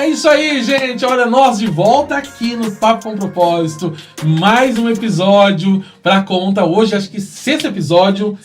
É isso aí, gente. Olha, nós de volta aqui no Papo com Propósito. Mais um episódio pra conta. Hoje, acho que sexto episódio.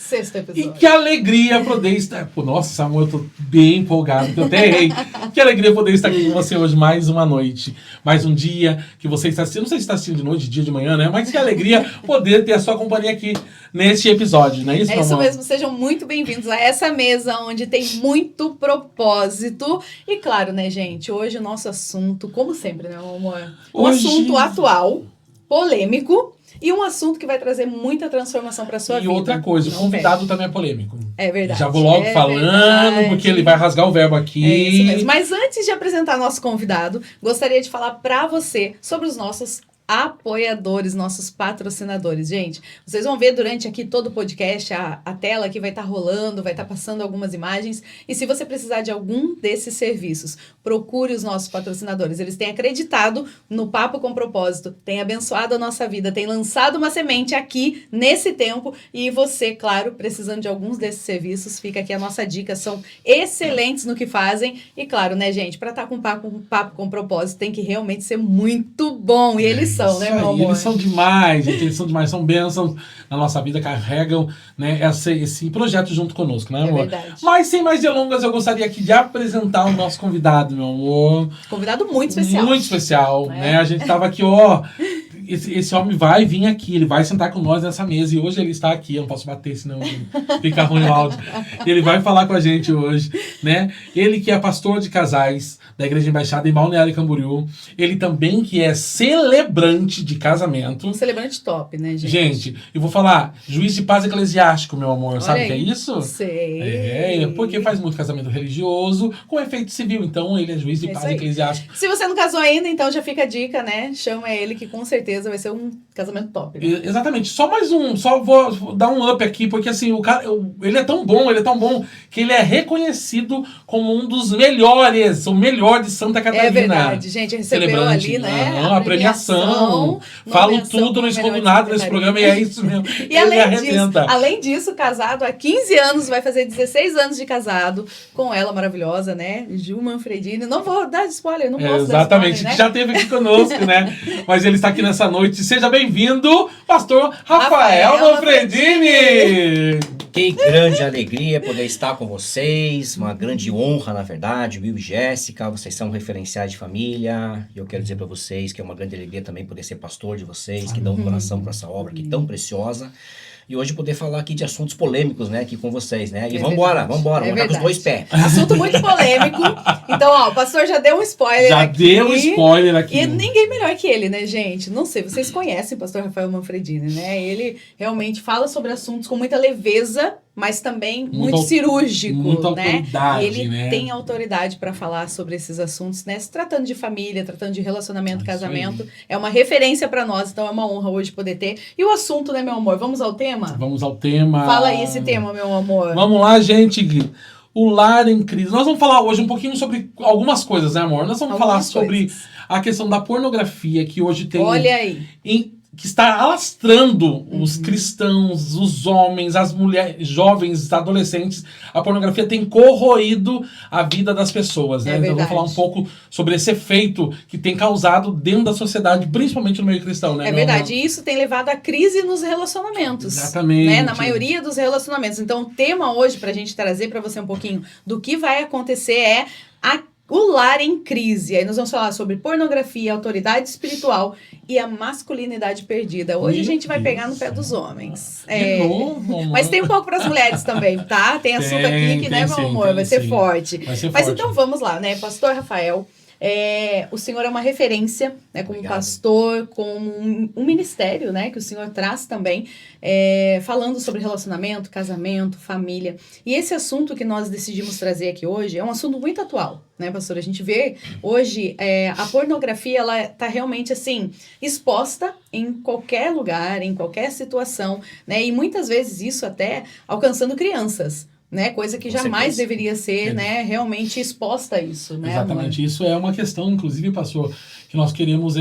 E que alegria poder estar... Pô, nossa, Samuel, eu tô bem empolgado, que eu até errei. Que alegria poder estar aqui com você hoje mais uma noite. Mais um dia que você está assistindo. Não sei se está assistindo de noite, de dia, de manhã, né? Mas que alegria poder ter a sua companhia aqui neste episódio, não é isso, É isso mesmo. Sejam muito bem-vindos a essa mesa onde tem muito propósito. E claro, né, gente? Hoje o nosso assunto, como sempre, né, meu amor? Assunto atual, polêmico e um assunto que vai trazer muita transformação para sua vida. E outra coisa, o convidado também é polêmico. É verdade. Já vou logo falando, porque ele vai rasgar o verbo aqui. É isso mesmo. Mas antes de apresentar nosso convidado, gostaria de falar para você sobre os nossos apoiadores, nossos patrocinadores. Gente, vocês vão ver durante aqui todo o podcast, a tela que vai estar rolando, vai estar passando algumas imagens. E se você precisar de algum desses serviços, procure os nossos patrocinadores. Eles têm acreditado no Papo com Propósito, têm abençoado a nossa vida, têm lançado uma semente aqui nesse tempo. E você, claro, precisando de alguns desses serviços, fica aqui a nossa dica. São excelentes no que fazem. E claro, né, gente, para estar com Papo com Propósito, tem que realmente ser muito bom. E eles são, né, meu amor? Eles são demais, gente, eles são demais, são bênçãos na nossa vida, carregam, né, esse projeto junto conosco, né, amor? É verdade. Mas sem mais delongas, eu gostaria aqui de apresentar o nosso convidado, meu amor. Convidado muito especial. Muito especial, né? A gente tava aqui, ó... Esse homem vai vir aqui, ele vai sentar com nós nessa mesa. E hoje ele está aqui, eu não posso bater, senão fica ruim o áudio. Ele vai falar com a gente hoje, né? Ele que é pastor de casais da Igreja Embaixada em Balneário Camboriú. Ele também que é celebrante de casamento. Um celebrante top, né, gente? Gente, eu vou falar, juiz de paz eclesiástico, meu amor. Sabe o que é isso? Sei. Porque faz muito casamento religioso com efeito civil. Então, ele é juiz de paz eclesiástico. Se você não casou ainda, então já fica a dica, né? Chama ele que com certeza vai ser um casamento top. Né? Exatamente. Só mais um. Só vou dar um up aqui, porque assim, o cara, ele é tão bom, que ele é reconhecido como um dos melhores, o melhor de Santa Catarina. É verdade, gente. Recebeu ali, né? A premiação. Falo tudo, não escondo nada nesse programa e é isso mesmo. E além disso, casado há 15 anos, vai fazer 16 anos de casado com ela maravilhosa, né? Ju Manfredini. Não vou dar spoiler, não posso exatamente, dar spoiler, né? Que já esteve aqui conosco, né? Mas ele está aqui nessa noite. Seja bem-vindo, pastor Rafael Manfredini! Que grande alegria poder estar com vocês, uma grande honra, na verdade, Will e Jéssica, vocês são referenciais de família, e eu quero dizer para vocês que é uma grande alegria também poder ser pastor de vocês, que dão um coração para essa obra que tão preciosa, e hoje poder falar aqui de assuntos polêmicos, né, aqui com vocês, né, e vambora, vamos estar com os dois pés. Assunto muito polêmico, então, ó, o pastor já deu um spoiler aqui. E ninguém melhor que ele, né, gente? Não sei, vocês conhecem o pastor Rafael Manfredini, né? Ele realmente fala sobre assuntos com muita leveza, mas também muito cirúrgico, muita né? Autoridade, e ele né? tem autoridade para falar sobre esses assuntos, né? Se tratando de família, tratando de relacionamento, casamento, é uma referência para nós, então é uma honra hoje poder ter. E o assunto, né, meu amor? Vamos ao tema? Vamos ao tema. Fala aí esse tema, meu amor. Vamos lá, gente. O lar em crise. Nós vamos falar hoje um pouquinho sobre algumas coisas, né, amor? Nós vamos falar sobre a questão da pornografia que hoje tem... Olha aí. Que está alastrando os cristãos, os homens, as mulheres, jovens, adolescentes. A pornografia tem corroído a vida das pessoas, né? Então, eu vou falar um pouco sobre esse efeito que tem causado dentro da sociedade, principalmente no meio cristão, né? É verdade, e isso tem levado à crise nos relacionamentos. Exatamente. Né? Na maioria dos relacionamentos. Então, o tema hoje, pra gente trazer pra você um pouquinho do que vai acontecer é o lar em crise. Aí nós vamos falar sobre pornografia, autoridade espiritual e a masculinidade perdida. Hoje a gente vai pegar no pé dos homens. De novo, mas tem um pouco para as mulheres também, tá? Tem assunto aqui que, né, meu amor, vai ser forte. Mas então vamos lá, né? Pastor Rafael, o senhor é uma referência, né, como pastor, como um ministério, né, que o senhor traz também, falando sobre relacionamento, casamento, família. E esse assunto que nós decidimos trazer aqui hoje é um assunto muito atual, né, pastor? A gente vê hoje a pornografia, ela está realmente assim exposta em qualquer lugar, em qualquer situação, né? E muitas vezes isso até alcançando crianças. né? Coisa que jamais deveria ser, né, realmente exposta a isso, né? Exatamente, amor? Isso é uma questão, inclusive, pastor, que nós queremos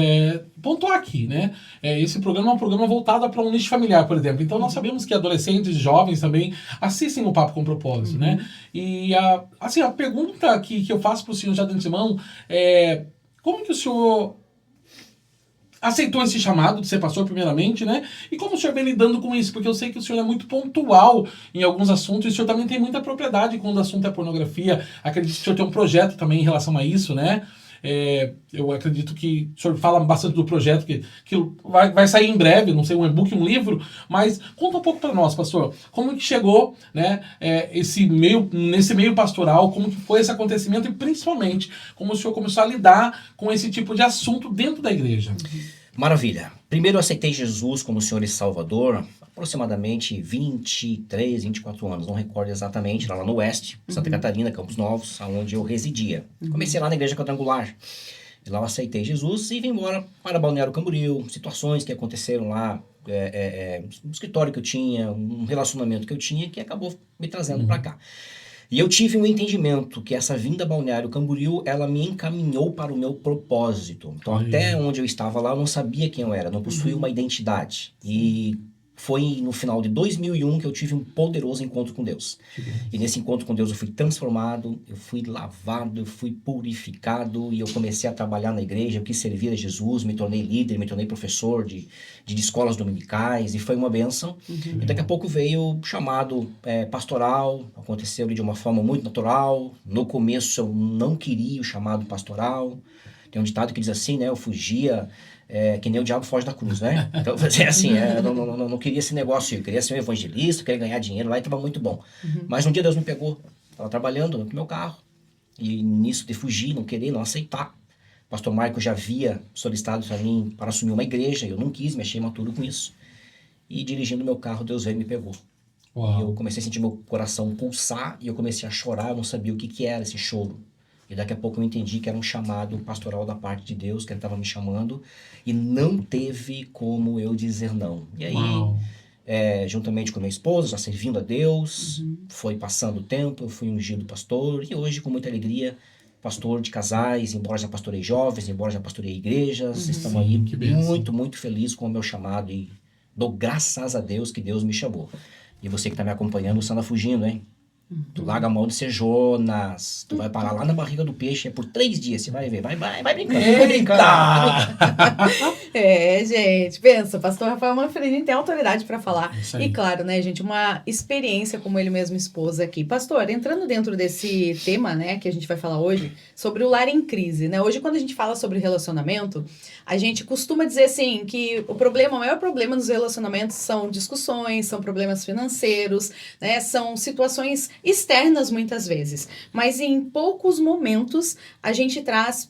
pontuar aqui, né? Esse programa é um programa voltado para um nicho familiar, por exemplo. Então, nós sabemos que adolescentes e jovens também assistem o Papo com Propósito, né? E a pergunta que eu faço para o senhor já de antemão é: como que o senhor aceitou esse chamado de ser pastor, primeiramente, né? E como o senhor vem lidando com isso? Porque eu sei que o senhor é muito pontual em alguns assuntos, e o senhor também tem muita propriedade quando o assunto é pornografia. Acredito que o senhor tem um projeto também em relação a isso, né? Eu acredito que o senhor fala bastante do projeto, que vai sair em breve, não sei, um e-book, um livro, mas conta um pouco para nós, pastor, como que chegou, né, nesse meio pastoral, como que foi esse acontecimento e principalmente como o senhor começou a lidar com esse tipo de assunto dentro da igreja. Maravilha. Primeiro eu aceitei Jesus como Senhor e Salvador, aproximadamente 23, 24 anos, não recordo exatamente, lá no Oeste, Santa Catarina, Campos Novos, onde eu residia. Comecei lá na Igreja Quadrangular. E lá eu aceitei Jesus e vim embora para Balneário Camboriú, situações que aconteceram lá, um escritório que eu tinha, um relacionamento que eu tinha, que acabou me trazendo para cá. E eu tive um entendimento que essa vinda a Balneário Camboriú, ela me encaminhou para o meu propósito. Então, até onde eu estava lá, eu não sabia quem eu era, não possuía uma identidade. E foi no final de 2001 que eu tive um poderoso encontro com Deus. E nesse encontro com Deus eu fui transformado, eu fui lavado, eu fui purificado e eu comecei a trabalhar na igreja, eu quis servir a Jesus, me tornei líder, me tornei professor de escolas dominicais e foi uma bênção. E daqui a pouco veio o chamado pastoral, aconteceu de uma forma muito natural. No começo eu não queria o chamado pastoral. Tem um ditado que diz assim, né, eu fugia... que nem o diabo foge da cruz, né? Então, assim, eu não queria esse negócio, eu queria ser um evangelista, eu queria ganhar dinheiro lá e estava muito bom. Mas um dia Deus me pegou, estava trabalhando no meu carro, e nisso de fugir, não querer, não aceitar. O pastor Marco já havia solicitado para mim para assumir uma igreja, eu não quis, me achei imaturo com isso. E dirigindo meu carro, Deus veio e me pegou. Uau. E eu comecei a sentir meu coração pulsar, e eu comecei a chorar, eu não sabia o que era esse choro. E daqui a pouco eu entendi que era um chamado pastoral da parte de Deus, que ele estava me chamando, e não teve como eu dizer não. E aí, juntamente com a minha esposa, já servindo a Deus, foi passando o tempo, eu fui ungido pastor, e hoje, com muita alegria, pastor de casais, embora já pastorei jovens, embora já pastorei igrejas, estamos aí muito, muito felizes com o meu chamado, e dou graças a Deus que Deus me chamou. E você que está me acompanhando, você anda fugindo, hein? Tu larga a mão de ser Jonas, tu vai parar lá na barriga do peixe, por 3 dias, você vai ver, vai brincando. Gente, pensa, pastor Rafael Manfredini tem autoridade para falar. E claro, né, gente, uma experiência como ele mesmo expôs aqui. Pastor, entrando dentro desse tema, né, que a gente vai falar hoje, sobre o lar em crise, né? Hoje, quando a gente fala sobre relacionamento, a gente costuma dizer assim, que o maior problema nos relacionamentos são discussões, são problemas financeiros, né, são situações externas muitas vezes, mas em poucos momentos a gente traz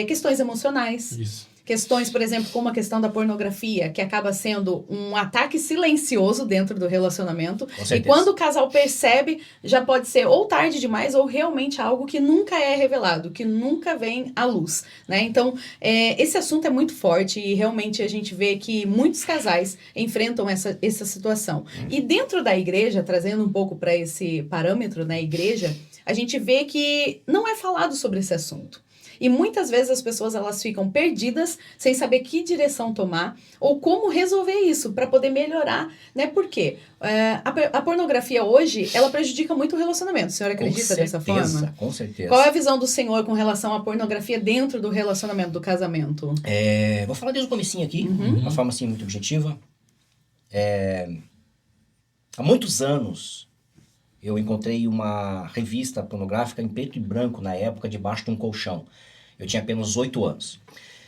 questões emocionais. Isso. Questões, por exemplo, como a questão da pornografia, que acaba sendo um ataque silencioso dentro do relacionamento. E quando o casal percebe, já pode ser ou tarde demais ou realmente algo que nunca é revelado, que nunca vem à luz, né? Então, esse assunto é muito forte e realmente a gente vê que muitos casais enfrentam essa situação. E dentro da igreja, trazendo um pouco para esse parâmetro na igreja, a gente vê que não é falado sobre esse assunto. E muitas vezes as pessoas elas ficam perdidas sem saber que direção tomar ou como resolver isso para poder melhorar, né? Por quê? A pornografia hoje, ela prejudica muito o relacionamento. O senhor acredita dessa forma? Com certeza. Qual é a visão do senhor com relação à pornografia dentro do relacionamento, do casamento? Vou falar desde o comecinho aqui, de uma forma assim muito objetiva. Há muitos anos, eu encontrei uma revista pornográfica em preto e branco, na época, debaixo de um colchão. Eu tinha apenas 8 anos.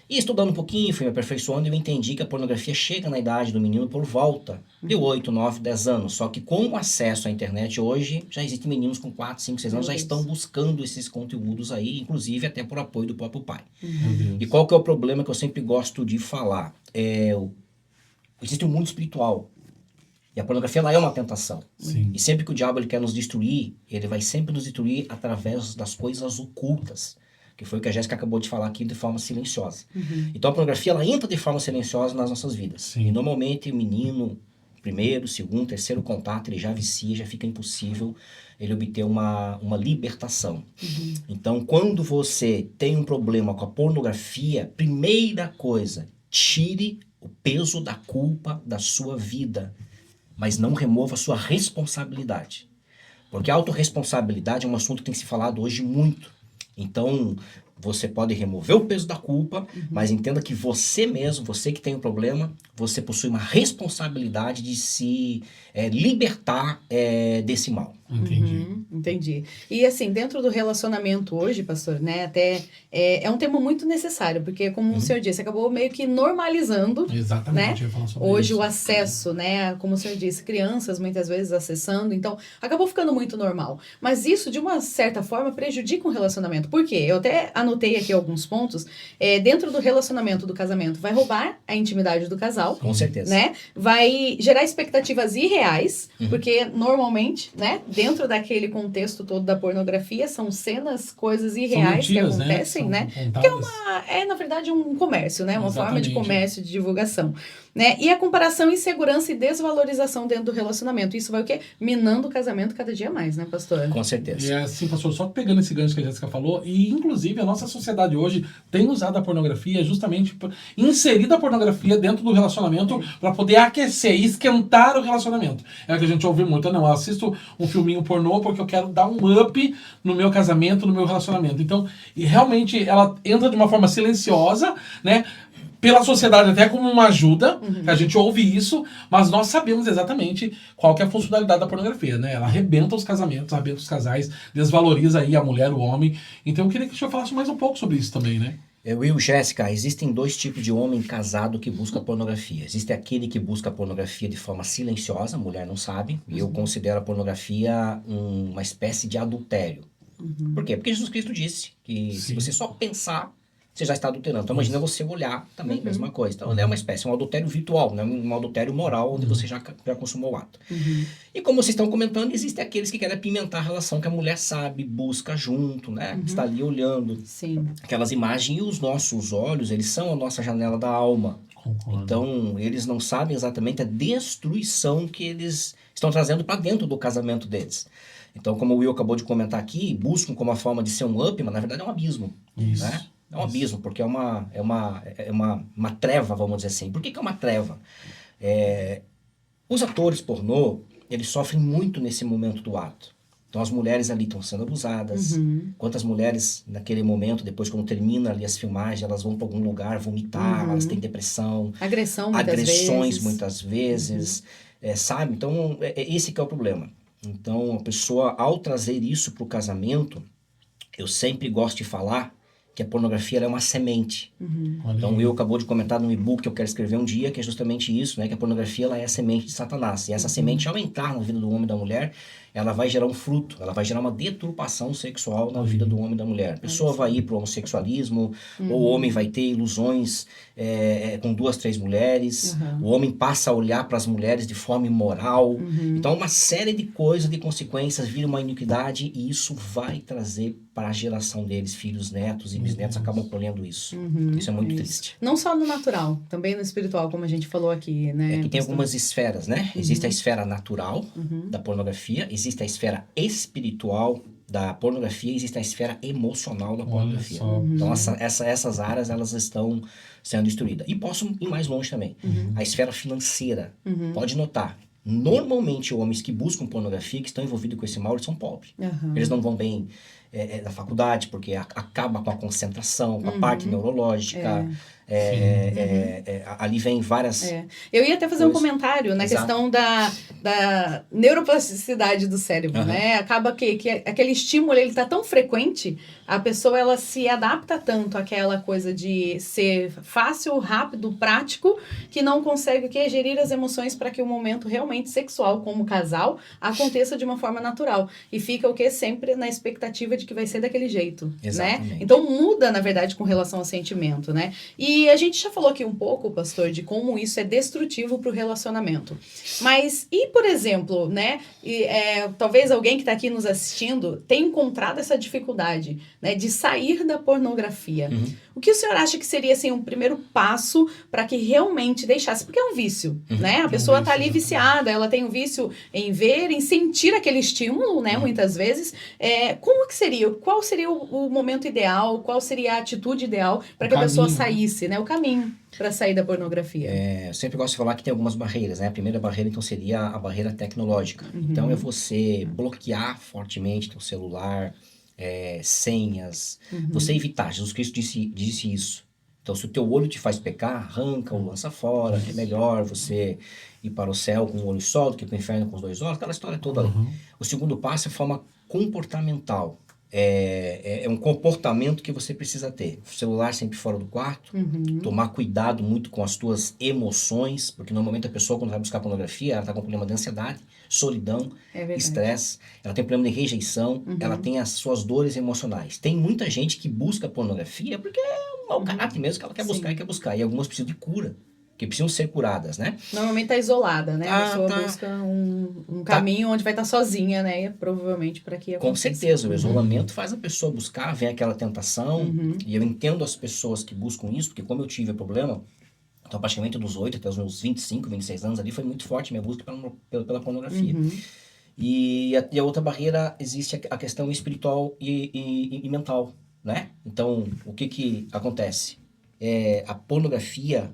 E estudando um pouquinho, fui me aperfeiçoando e eu entendi que a pornografia chega na idade do menino por volta de 8, 9, 10 anos. Só que com o acesso à internet hoje, já existem meninos com 4, 5, 6 anos já estão buscando esses conteúdos aí, inclusive até por apoio do próprio pai. E qual que é o problema que eu sempre gosto de falar? Existe um mundo espiritual. E a pornografia ela é uma tentação. Sim. E sempre que o diabo ele quer nos destruir, ele vai sempre nos destruir através das coisas ocultas. Que foi o que a Jéssica acabou de falar aqui de forma silenciosa. Então a pornografia ela entra de forma silenciosa nas nossas vidas. Sim. E normalmente o menino primeiro, segundo, terceiro contato, ele já vicia, já fica impossível ele obter uma libertação. Então, quando você tem um problema com a pornografia, primeira coisa, tire o peso da culpa da sua vida, mas não remova a sua responsabilidade. Porque a autorresponsabilidade é um assunto que tem que se falado hoje muito. Então, você pode remover o peso da culpa, mas entenda que você mesmo, você que tem o problema, você possui uma responsabilidade de se libertar desse mal. Entendi. E assim, dentro do relacionamento hoje, pastor, né, até é um tema muito necessário, porque como o senhor disse, acabou meio que normalizando, Exatamente, né? eu ia falar sobre Hoje isso. o acesso, né, como o senhor disse, crianças muitas vezes acessando, então acabou ficando muito normal. Mas isso, de uma certa forma, prejudica o relacionamento. Por quê? Eu até anotei aqui alguns pontos. Dentro do relacionamento do casamento, vai roubar a intimidade do casal. Com certeza. Né? Vai gerar expectativas irreais, porque normalmente, né, dentro daquele contexto todo da pornografia, são cenas, coisas irreais que acontecem, né? Porque na verdade, um comércio, né? Uma forma de comércio, de divulgação. Né? E a comparação, insegurança e desvalorização dentro do relacionamento. Isso vai o quê? Minando o casamento cada dia mais, né, pastor? Com certeza. E assim, pastor, só pegando esse gancho que a Jéssica falou, e inclusive a nossa sociedade hoje tem usado a pornografia justamente inserida a pornografia dentro do relacionamento para poder aquecer e esquentar o relacionamento. É o que a gente ouve muito, não, eu assisto um filminho pornô porque eu quero dar um up no meu casamento, no meu relacionamento. Então, e realmente ela entra de uma forma silenciosa, né? Pela sociedade até como uma ajuda, que a gente ouve isso, mas nós sabemos exatamente qual que é a funcionalidade da pornografia, né? Ela arrebenta os casamentos, arrebenta os casais, desvaloriza aí a mulher, o homem. Então eu queria que o senhor falasse mais um pouco sobre isso também, né? Will, Jéssica, existem dois tipos de homem casado que busca pornografia. Existe aquele que busca pornografia de forma silenciosa, a mulher não sabe, e eu considero a pornografia uma espécie de adultério. Por quê? Porque Jesus Cristo disse que se você só pensar, você já está adulterando. Então, imagina você olhar também, mesma coisa. Então, é uma espécie, um adultério virtual, né? Um adultério moral, onde você já consumou o ato. E como vocês estão comentando, existem aqueles que querem apimentar a relação que a mulher sabe, busca junto, né? Está ali olhando aquelas imagens. E os nossos olhos, eles são a nossa janela da alma. Concordo. Então, eles não sabem exatamente a destruição que eles estão trazendo para dentro do casamento deles. Então, como o Will acabou de comentar aqui, buscam como uma forma de ser um up, mas na verdade é um abismo. Isso. Né? É um abismo, porque é uma treva, vamos dizer assim. Por que é uma treva? Os atores pornô, eles sofrem muito nesse momento do ato. Então as mulheres ali estão sendo abusadas. Quantas mulheres, naquele momento, depois quando termina ali as filmagens, elas vão para algum lugar vomitar, elas têm depressão. Agressões muitas vezes. Sabe? Então, esse que é o problema. Então, a pessoa, ao trazer isso para o casamento, eu sempre gosto de falar que a pornografia é uma semente. Então, o Will acabou de comentar no e-book que eu quero escrever um dia, que é justamente isso, né? Que a pornografia ela é a semente de Satanás. E essa semente, ao entrar na vida do homem e da mulher, ela vai gerar um fruto, ela vai gerar uma deturpação sexual na vida do homem e da mulher. A pessoa vai ir para o homossexualismo, ou o homem vai ter ilusões com 2, 3 mulheres, o homem passa a olhar para as mulheres de forma imoral. Então, uma série de coisas, de consequências, vira uma iniquidade, e isso vai trazer para a geração deles, filhos, netos e bisnetos acabam colhendo isso. Isso é muito triste. Não só no natural, também no espiritual, como a gente falou aqui, né? Que tem algumas esferas, né? Existe a esfera natural da pornografia, existe a esfera espiritual da pornografia, existe a esfera emocional da pornografia. Então, essas áreas, elas estão sendo destruídas. E posso ir mais longe também. A esfera financeira. Pode notar, normalmente, homens que buscam pornografia, que estão envolvidos com esse mal, eles são pobres. Eles não vão bem na faculdade, porque acaba com a concentração, com a parte neurológica. Ali vem várias... Eu ia até fazer um comentário na questão da neuroplasticidade do cérebro, né? Acaba que aquele estímulo, ele tá tão frequente, a pessoa, ela se adapta tanto àquela coisa de ser fácil, rápido, prático, que não consegue gerir as emoções para que o momento realmente sexual, como casal, aconteça de uma forma natural. E fica sempre na expectativa de que vai ser daquele jeito, né? Então muda, na verdade, com relação ao sentimento, né? E a gente já falou aqui um pouco, pastor, de como isso é destrutivo para o relacionamento. Mas, por exemplo, né? Talvez alguém que está aqui nos assistindo tenha encontrado essa dificuldade, né? De sair da pornografia. O O que o senhor acha que seria, assim, um primeiro passo para que realmente deixasse? Porque é um vício, né? A pessoa tá ali viciada, ela tem um vício em ver, em sentir aquele estímulo, né? Muitas vezes. Como que seria? Qual seria o momento ideal? Qual seria a atitude ideal para que a pessoa saísse, né? O caminho para sair da pornografia. Eu sempre gosto de falar que tem algumas barreiras, né? A primeira barreira, então, seria a barreira tecnológica. Então, é você bloquear fortemente teu celular, senhas, você evitar. Jesus Cristo disse isso. Então, se o teu olho te faz pecar, arranca ou lança fora. É melhor você ir para o céu com um olho só do que para o inferno com os 2 olhos. Aquela história toda ali. O segundo passo é a forma comportamental. É um comportamento que você precisa ter. O celular sempre fora do quarto, tomar cuidado muito com as tuas emoções, porque normalmente a pessoa, quando vai buscar pornografia, ela está com problema de ansiedade, solidão, estresse, ela tem problema de rejeição, ela tem as suas dores emocionais. Tem muita gente que busca pornografia porque é um mau caráter mesmo que ela quer buscar e quer buscar. E algumas precisam de cura, que precisam ser curadas, né? Normalmente tá isolada, né? A pessoa busca um caminho onde vai estar sozinha, né? E provavelmente para que aconteça. Com certeza, o isolamento faz a pessoa buscar, vem aquela tentação, e eu entendo as pessoas que buscam isso, porque como eu tive problema, então praticamente dos 8 até os meus 25, 26 anos ali, foi muito forte minha busca pela pornografia. E a outra barreira, existe a questão espiritual e mental, né? Então, o que acontece? A pornografia,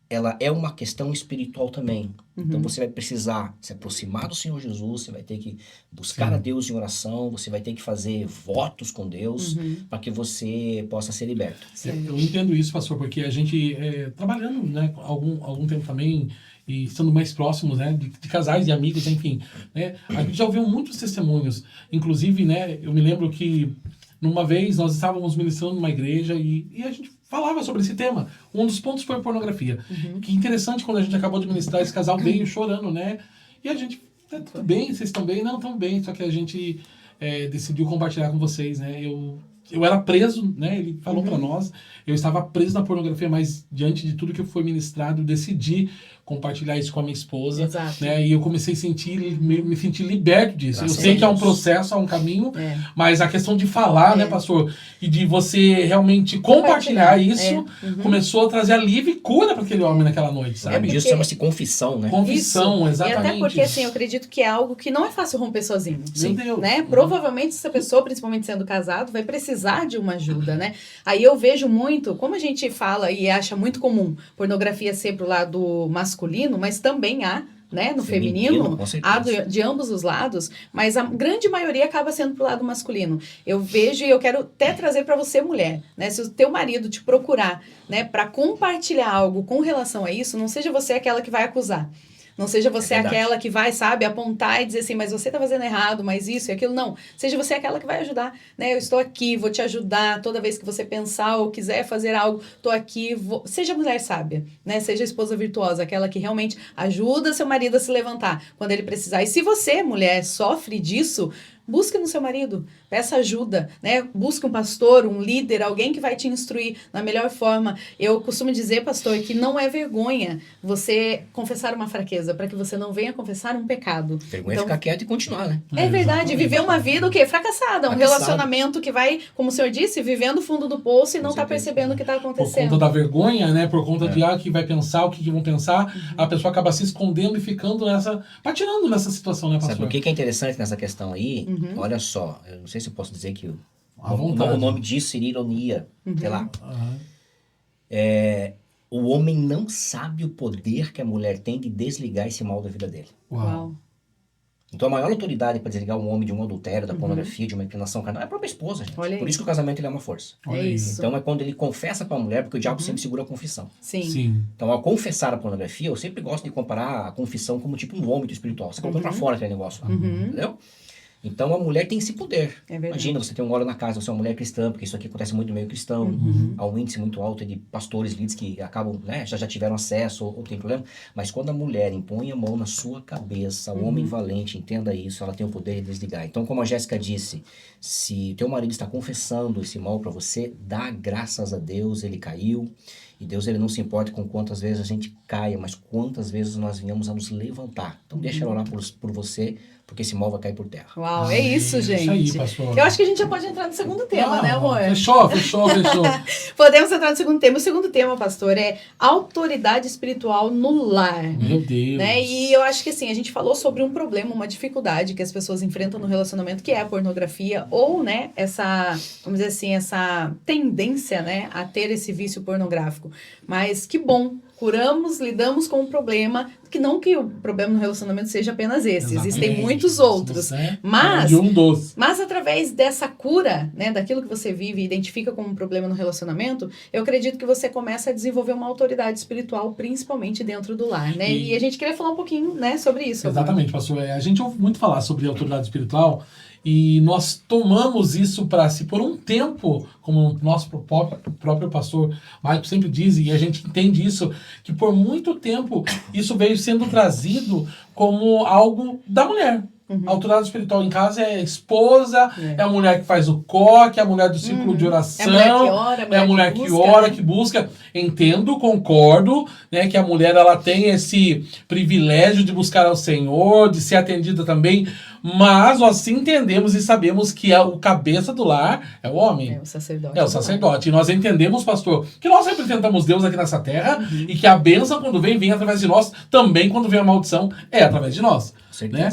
ela é uma questão espiritual também. Então você vai precisar se aproximar do Senhor Jesus, você vai ter que buscar a Deus em oração, você vai ter que fazer votos com Deus para que você possa ser liberto. Eu entendo isso, pastor, porque a gente, trabalhando, né, algum tempo também, e estando mais próximos, né, de casais e amigos, enfim, né, a gente já ouviu muitos testemunhos. Inclusive, né, eu me lembro que numa vez nós estávamos ministrando numa igreja e a gente falava sobre esse tema. Um dos pontos foi a pornografia. Que interessante, quando a gente acabou de ministrar, esse casal veio chorando, né? E a gente, tudo bem, vocês estão bem? Não, estão bem. Só que a gente decidiu compartilhar com vocês, né? Eu era preso, né? Ele falou para nós, eu estava preso na pornografia, mas diante de tudo que foi ministrado, eu decidi compartilhar isso com a minha esposa. Exato. Né? E eu comecei a me sentir liberto disso. Graças eu sei a que é um Deus. processo, é um caminho, mas a questão de falar, né, pastor? E de você realmente compartilhar isso, começou a trazer alívio e cura para aquele homem naquela noite, sabe? Isso chama-se confissão, né? Confissão, exatamente. E até porque, assim, eu acredito que é algo que não é fácil romper sozinho. Meu Deus. Né? Provavelmente essa pessoa, principalmente sendo casado, vai precisar de uma ajuda, né? Aí eu vejo muito, como a gente fala e acha muito comum pornografia ser pro lado masculino, mas também há, né, no feminino, há de ambos os lados, mas a grande maioria acaba sendo pro lado masculino. Eu vejo e eu quero até trazer para você, mulher, né? Se o teu marido te procurar, né, para compartilhar algo com relação a isso, não seja você aquela que vai acusar. Não seja você aquela que vai, sabe, apontar e dizer assim, mas você tá fazendo errado, mas isso e aquilo. Não. Seja você aquela que vai ajudar, né? Eu estou aqui, vou te ajudar. Toda vez que você pensar ou quiser fazer algo, tô aqui. Seja mulher sábia, né? Seja esposa virtuosa, aquela que realmente ajuda seu marido a se levantar quando ele precisar. E se você, mulher, sofre disso, busque no seu marido, peça ajuda, né? Busque um pastor, um líder, alguém que vai te instruir na melhor forma. Eu costumo dizer, pastor, que não é vergonha você confessar uma fraqueza, para que você não venha confessar um pecado. Vergonha ficar quieto e continuar, né? É verdade, viver uma vida o quê? Fracassada, um relacionamento que vai, como o senhor disse, vivendo o fundo do poço e não tá percebendo o que tá acontecendo. Por conta da vergonha, né? Por conta de que vai pensar, o que vão pensar, a pessoa acaba se escondendo e ficando patinando nessa situação, né, pastor? Sabe o que é interessante nessa questão aí? Olha só, eu não sei se eu posso dizer que o nome disso seria ironia, sei lá. O homem não sabe o poder que a mulher tem de desligar esse mal da vida dele. Uau. Então a maior autoridade para desligar um homem de um adultério, da pornografia, de uma inclinação carnal, é a própria esposa, gente. Por isso que o casamento ele é uma força. É isso. Então é quando ele confessa para a mulher, porque o diabo sempre segura a confissão. Sim. Então ao confessar a pornografia, eu sempre gosto de comparar a confissão como tipo um vômito espiritual. Você colocou para fora aquele negócio lá, entendeu? Então a mulher tem esse poder. Imagina, você tem um óleo na casa, você é uma mulher cristã, porque isso aqui acontece muito no meio cristão. Há um índice muito alto de pastores, líderes que acabam, né, já tiveram acesso ou tem problema. Mas quando a mulher impõe a mão na sua cabeça, o homem valente, entenda isso, ela tem o poder de desligar. Então, como a Jéssica disse, se teu marido está confessando esse mal para você, dá graças a Deus, ele caiu. E Deus, ele não se importa com quantas vezes a gente caia, mas quantas vezes nós venhamos a nos levantar. Então, deixa ela orar por você, porque esse mal vai cair por terra. Uau, é isso, gente. Isso aí, pastor. Eu acho que a gente já pode entrar no segundo tema, né, amor? Fechou. Podemos entrar no segundo tema. O segundo tema, pastor, é autoridade espiritual no lar. Meu Deus. Né? E eu acho que assim, a gente falou sobre um problema, uma dificuldade que as pessoas enfrentam no relacionamento, que é a pornografia, ou, né, essa, vamos dizer assim, essa tendência, né, a ter esse vício pornográfico. Mas que bom, curamos, lidamos com o problema, que não que o problema no relacionamento seja apenas esse, existem muitos outros, mas através dessa cura, né, daquilo que você vive e identifica como um problema no relacionamento, eu acredito que você começa a desenvolver uma autoridade espiritual, principalmente dentro do lar, né, e a gente queria falar um pouquinho, né, sobre isso. Exatamente, pastor, a gente ouve muito falar sobre autoridade espiritual, e nós tomamos isso para si por um tempo, como o nosso próprio pastor Maico sempre diz, e a gente entende isso, que por muito tempo isso veio sendo trazido como algo da mulher. A autoridade espiritual em casa é a esposa, é a mulher que faz o coque, é a mulher do círculo de oração, é a mulher que ora, que busca. Entendo, concordo, né, que a mulher ela tem esse privilégio de buscar ao Senhor, de ser atendida também, mas nós entendemos e sabemos que o cabeça do lar é o homem. É o sacerdote. É o sacerdote. E nós entendemos, pastor, que nós representamos Deus aqui nessa terra e que a bênção, quando vem através de nós, também quando vem a maldição, é através de nós. Né?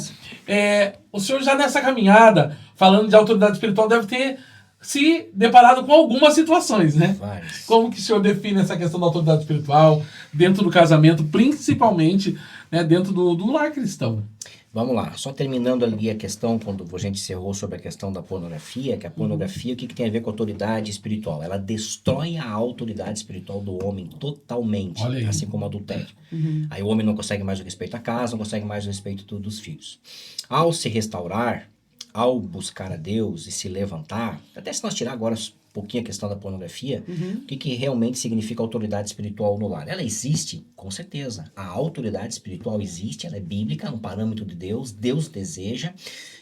O senhor já nessa caminhada, falando de autoridade espiritual, deve ter se deparado com algumas situações, né? Várias. Como que o senhor define essa questão da autoridade espiritual dentro do casamento, principalmente, né, dentro do lar cristão? Vamos lá, só terminando ali a questão, quando a gente encerrou sobre a questão da pornografia, que a pornografia, o que tem a ver com a autoridade espiritual? Ela destrói a autoridade espiritual do homem totalmente, assim como o adultério. Aí o homem não consegue mais o respeito à casa, não consegue mais o respeito dos filhos. Ao se restaurar, ao buscar a Deus e se levantar, até se nós tirar agora um pouquinho a questão da pornografia, o que realmente significa autoridade espiritual no lar? Ela existe, com certeza. A autoridade espiritual existe, ela é bíblica, é um parâmetro de Deus, Deus deseja.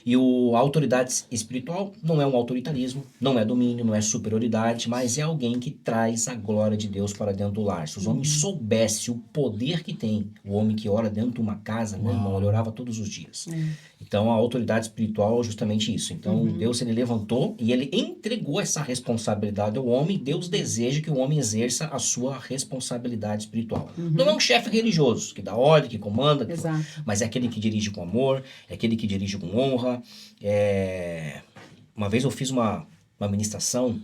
E a autoridade espiritual não é um autoritarismo, não é domínio, não é superioridade, mas é alguém que traz a glória de Deus para dentro do lar. Se os homens soubessem o poder que tem o homem que ora dentro de uma casa, meu irmão, ele orava todos os dias. Então, a autoridade espiritual é justamente isso. Então, Deus, ele levantou e ele entregou essa responsabilidade ao homem. Deus deseja que o homem exerça a sua responsabilidade espiritual. Não é um chefe religioso que dá ordem, que comanda, mas é aquele que dirige com amor, é aquele que dirige com honra. Uma vez eu fiz uma ministração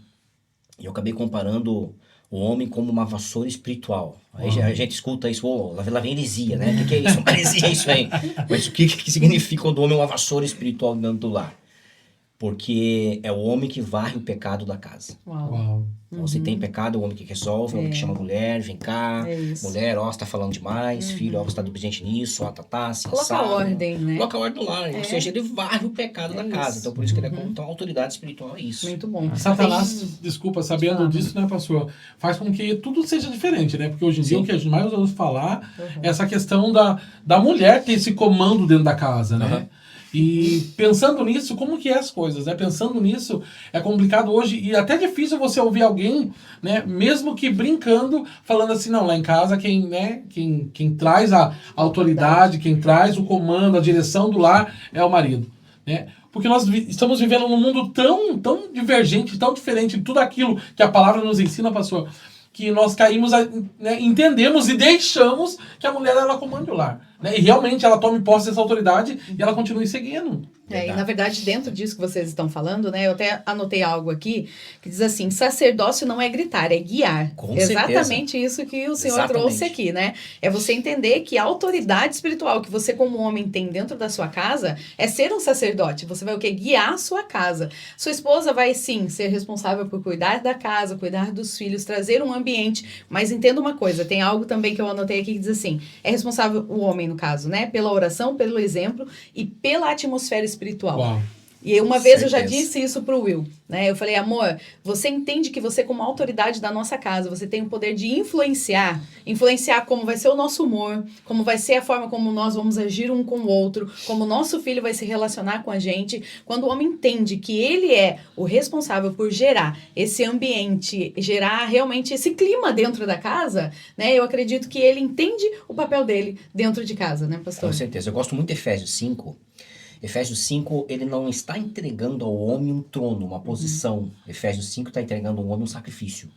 e eu acabei comparando o homem como uma vassoura espiritual. Aí a gente escuta isso, lá vem heresia, né? O que é isso? Uma heresia isso aí. Mas o que significa quando o homem é uma vassoura espiritual dentro do lar? Porque é o homem que varre o pecado da casa. Então, se tem pecado, é o homem que resolve, é o homem que chama a mulher, vem cá, mulher, você tá falando demais, filho, você tá desobediente nisso, se coloca ordem, né? Coloca ordem no lar, ou seja, ele varre o pecado da casa. Então, por isso que ele é como então, a autoridade espiritual é isso. Muito bom. Satanás, desculpa, sabendo disso, né, pastor, faz com que tudo seja diferente, né? Porque hoje em dia o que a gente mais ouve falar é essa questão da mulher ter esse comando dentro da casa, né? E pensando nisso, como que é as coisas, né? Pensando nisso, é complicado hoje e até difícil você ouvir alguém, né? Mesmo que brincando, falando assim, não, lá em casa quem traz a autoridade, quem traz o comando, a direção do lar é o marido, né? Porque nós estamos vivendo num mundo tão divergente, tão diferente de tudo aquilo que a palavra nos ensina, pastor, que nós caímos, né, entendemos e deixamos que a mulher ela comande o lar. Né? E realmente ela tome posse dessa autoridade e ela continue seguindo. E na verdade, dentro disso que vocês estão falando, né, eu até anotei algo aqui que diz assim: sacerdócio não é gritar, é guiar. Com Exatamente certeza. Isso que o Senhor trouxe aqui, né? É você entender que a autoridade espiritual que você, como homem, tem dentro da sua casa é ser um sacerdote. Você vai o quê? Guiar a sua casa. Sua esposa vai, sim, ser responsável por cuidar da casa, cuidar dos filhos, trazer um ambiente. Mas entenda uma coisa, tem algo também que eu anotei aqui que diz assim: é responsável o homem, no caso, né? Pela oração, pelo exemplo e pela atmosfera espiritual. E uma vez eu já disse isso pro Will, né? Eu falei, amor, você entende que você, como autoridade da nossa casa, você tem o poder de influenciar como vai ser o nosso humor, como vai ser a forma como nós vamos agir um com o outro, como o nosso filho vai se relacionar com a gente. Quando o homem entende que ele é o responsável por gerar esse ambiente, gerar realmente esse clima dentro da casa, né? Eu acredito que ele entende o papel dele dentro de casa, né, pastor? Com certeza. Eu gosto muito de Efésios 5. Efésios 5, ele não está entregando ao homem um trono, uma posição. Efésios 5 está entregando ao homem um sacrifício.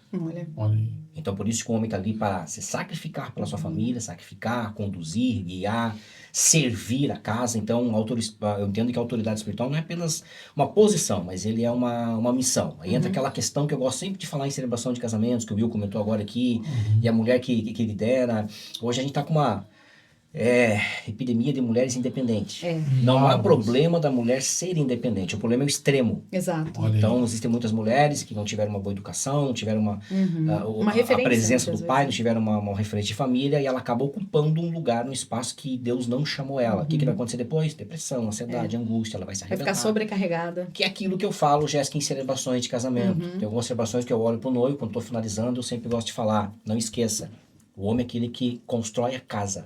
Olha. Então, por isso que o homem está ali para se sacrificar pela sua família, sacrificar, conduzir, guiar, servir a casa. Então, eu entendo que a autoridade espiritual não é apenas uma posição, mas ele é uma missão. Aí entra aquela questão que eu gosto sempre de falar em celebração de casamentos, que o Will comentou agora aqui, e a mulher que lidera. Hoje a gente está com uma epidemia de mulheres independentes. Não há problema da mulher ser independente, o problema é o extremo. Exato. Então, existem muitas mulheres que não tiveram uma boa educação, não tiveram uma referência, a presença do pai, não tiveram uma referência de família, e ela acaba ocupando um lugar, um espaço que Deus não chamou ela. O que vai acontecer depois? Depressão, ansiedade, angústia, ela vai se arrebentar. Vai ficar sobrecarregada. Que é aquilo que eu falo, Jéssica, em celebrações de casamento. Tem algumas celebrações que eu olho pro noivo, quando estou finalizando, eu sempre gosto de falar, não esqueça, o homem é aquele que constrói a casa,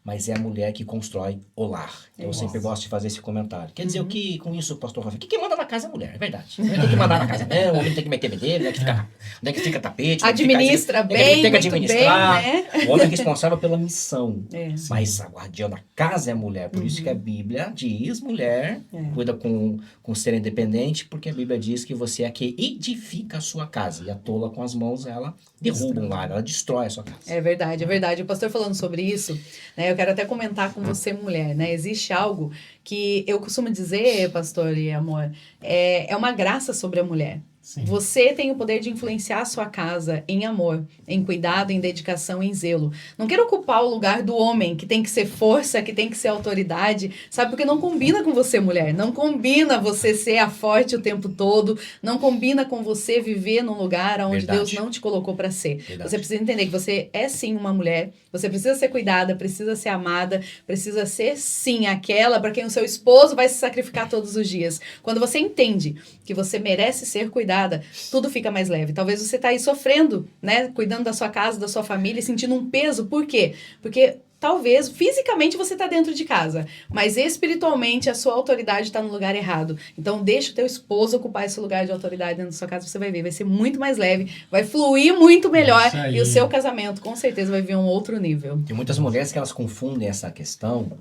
mas é a mulher que constrói o lar. Então, eu sempre gosto de fazer esse comentário. Quer dizer, o que com isso, pastor Rafa? Quem manda na casa é a mulher, é verdade. A mulher tem que mandar na casa, né? O homem tem que meter bedelho, onde é que fica tapete. Administra bem, tem que administrar. Bem, né? O homem é responsável pela missão. Mas a guardiã da casa é a mulher. Por isso que a Bíblia diz, mulher, cuida com ser independente, porque a Bíblia diz que você é a que edifica a sua casa. E a tola com as mãos, ela derruba um lar, ela destrói a sua casa. É verdade, é verdade. O pastor falando sobre isso, né, eu quero até comentar com você, mulher, né? Existe algo que eu costumo dizer, pastor e amor, é uma graça sobre a mulher. Sim. Você tem o poder de influenciar a sua casa em amor, em cuidado, em dedicação, em zelo. Não quero ocupar o lugar do homem, que tem que ser força, que tem que ser autoridade, sabe? Porque não combina com você, mulher. Não combina você ser a forte o tempo todo. Não combina com você viver num lugar onde Deus não te colocou para ser. Verdade. Você precisa entender que você é sim uma mulher. Você precisa ser cuidada, precisa ser amada, precisa ser sim aquela para quem o seu esposo vai se sacrificar todos os dias. Quando você entende que você merece ser cuidada, tudo fica mais leve. Talvez você tá aí sofrendo, né? Cuidando da sua casa, da sua família, sentindo um peso. Por quê? Porque talvez fisicamente você tá dentro de casa, mas espiritualmente a sua autoridade tá no lugar errado. Então deixa o teu esposo ocupar esse lugar de autoridade dentro da sua casa, você vai ver, vai ser muito mais leve, vai fluir muito melhor e o seu casamento com certeza vai vir a um outro nível. Tem muitas mulheres que elas confundem essa questão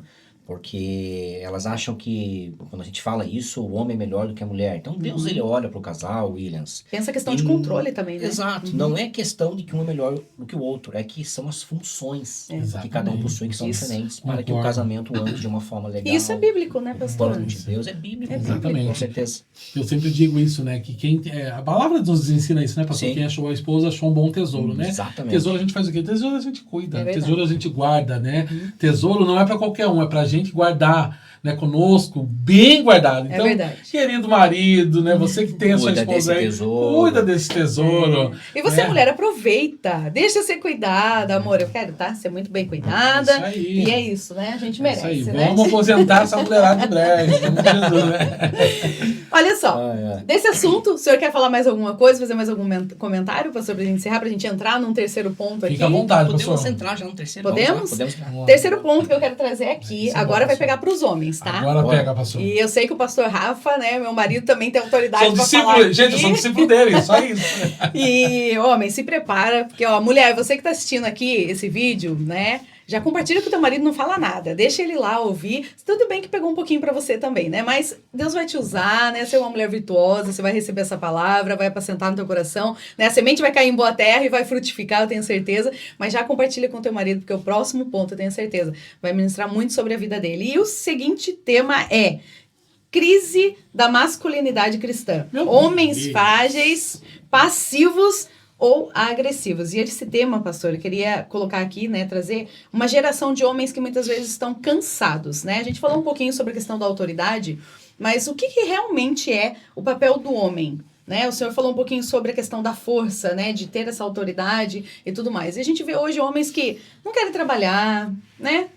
porque elas acham que, quando a gente fala isso, o homem é melhor do que a mulher. Então, Deus, ele olha para o casal, Williams. Pensa a questão de controle também, né? Exato. Não é questão de que um é melhor do que o outro. É que são as funções que cada um possui, que são diferentes, para que o casamento ande de uma forma legal. Isso é bíblico, né, pastor? O plano de Deus é bíblico. Exatamente. Com certeza. Eu sempre digo isso, né? Que a palavra nos ensina isso, né, pastor? Sim. Quem achou a esposa achou um bom tesouro, né? Exatamente. Tesouro a gente faz o quê? Tesouro a gente cuida. Tesouro a gente guarda, né? Tesouro não é para qualquer um, é pra gente guardar, né, conosco, bem guardado. Então, querido marido, né, você que tem a sua esposa aí, cuida desse tesouro. E você, mulher, aproveita, deixa ser cuidada, amor, eu quero, tá? Ser muito bem cuidada. Isso aí. E é isso, né? A gente merece, isso aí. Né? Vamos aposentar essa mulherada em breve. Olha só, desse assunto, o senhor quer falar mais alguma coisa, fazer mais algum comentário para a gente encerrar, para a gente entrar num terceiro ponto aqui? Fica à vontade, Podemos entrar já no terceiro. Podemos? Terceiro ponto que eu quero trazer aqui, agora vai pegar para os homens, tá? Agora pega, pastor. E eu sei que o pastor Rafa, né, meu marido, também tem autoridade para falar aqui. Gente, eu sou discípulo dele, só isso. E, homem, se prepara, porque, ó, mulher, você que tá assistindo aqui esse vídeo, né, já compartilha com o teu marido, não fala nada. Deixa ele lá ouvir. Tudo bem que pegou um pouquinho pra você também, né? Mas Deus vai te usar, né? Você é uma mulher virtuosa, você vai receber essa palavra, vai apacentar no teu coração, né? A semente vai cair em boa terra e vai frutificar, eu tenho certeza. Mas já compartilha com o teu marido, porque o próximo ponto, eu tenho certeza, vai ministrar muito sobre a vida dele. E o seguinte tema é crise da masculinidade cristã. Homens frágeis, passivos ou agressivos. E esse tema, pastor, eu queria colocar aqui, né, trazer uma geração de homens que muitas vezes estão cansados, né? A gente falou um pouquinho sobre a questão da autoridade, mas o que realmente é o papel do homem? Né? O senhor falou um pouquinho sobre a questão da força, né? De ter essa autoridade e tudo mais. E a gente vê hoje homens que não querem trabalhar, né?